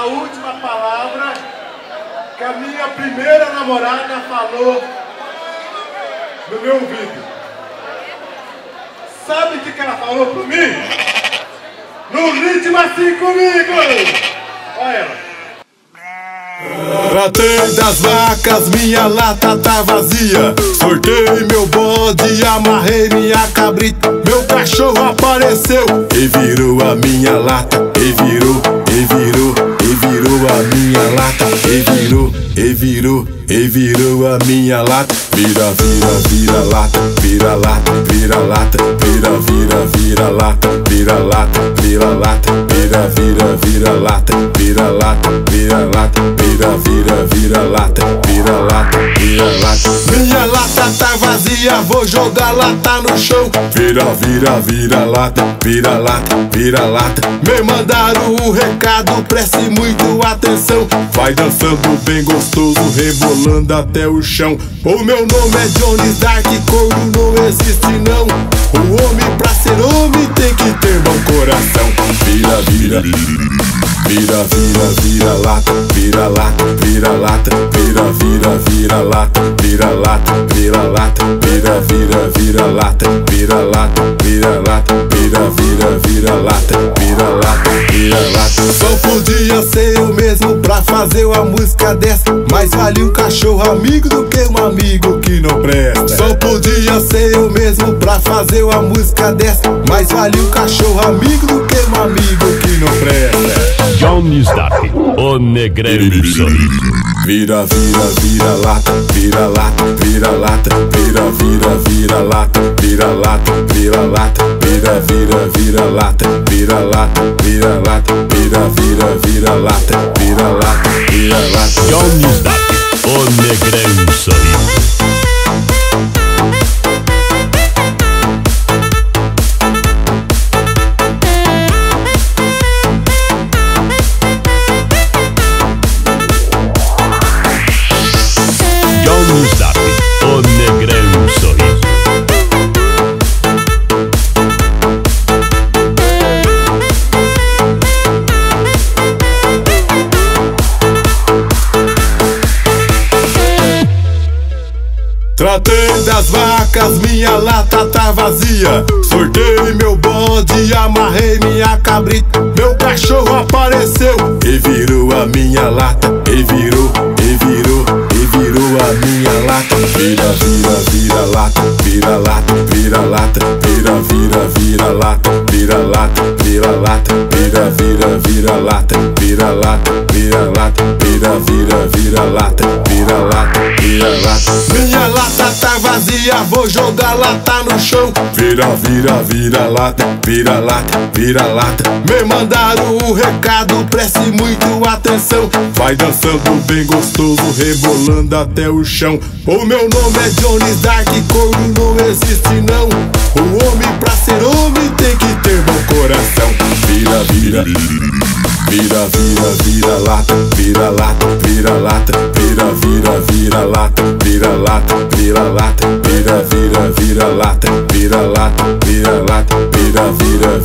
a última palavra que a minha primeira namorada falou no meu ouvido. Sabe o que ela falou pra mim? No ritmo assim comigo! Olha ela. Tratei das vacas, minha lata tá vazia. Sortei meu bode, amarrei minha cabrita. Meu cachorro apareceu e virou a minha lata. E virou a minha lata. E virou a minha lata. Vira lata, vira lata, vira lata, vira lata, vira lata, vira lata, vira lata, vira lata, vira lata, vira lata, vira lata, vira lata. Minha lata tá vazia, vou jogar lata no chão. Vira lata, vira lata, vira lata. Me mandaram um recado, preste muito atenção. Vai dançando bem gostoso, rebolando até o chão. O meu nome é Jones Dark, couro não existe não. O homem pra ser homem tem que ter bom coração. Vira lata, vira lata, vira lata, vira lata, vira lata, vira lata, vira lata, vira lata, vira lata, vira lata, vira lata, vira lata. Só podia ser eu mesmo pra fazer uma música dessa, mas vale um cachorro amigo do que um amigo que não presta. Só podia ser eu mesmo pra fazer uma música dessa, mas vale um cachorro amigo do que um amigo que não presta. Jones Dark, o negrão do sorriso. Vira lata, vira lata, vira lata, vira lata, vira lata, vira lata, vira lata, vira lata, vira lata, vira lata, vira lata, vira lata. Jones Dark, o negrão do sorriso. Jones Dark, o negrão do sorriso. Tratei das vacas, minha lata tá vazia. Sortei meu bode, amarrei minha cabrita. Meu cachorro apareceu e virou a minha lata. E virou a minha lata. Vira lata, vira lata, vira lata, vira lata, vira lata, vira lata, vira lata, vira lata, vira lata, vira lata, vira lata, vira lata. Minha lata tá vazia, vou jogar lata no chão. Vira lata, vira lata, vira lata. Me mandaram um recado, preste muito atenção. Vai dançando bem gostoso, rebolando até o chão. O meu nome é Jones Dark, couro não existe não. O homem pra ser homem tem que ter bom coração. Vira lata, vira lata, vira lata, vira lata, vira lata, vira lata, vira lata, vira lata, vira lata, vira lata,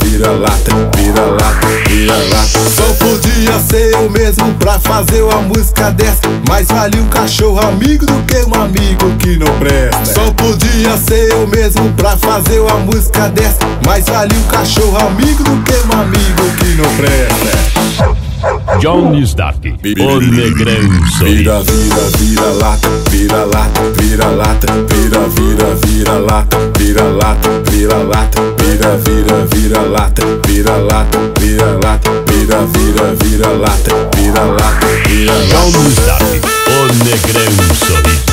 vira lata, vira lata, vira lata. Só podia ser eu mesmo pra fazer uma música dessa, mas vale um cachorro amigo do que um amigo que não presta. Só podia ser eu mesmo pra fazer uma música dessa, mas vale um cachorro amigo do que um amigo que não presta. Jones Dark, o negrão do sorriso. Vira lata, vira lata, vira lata, vira lata, vira lata, vira lata, vira lata, vira lata, vira lata, vira lata, vira lata, vira lata. Jones Dark, o negrão do sorriso.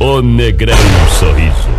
O negrão do sorriso.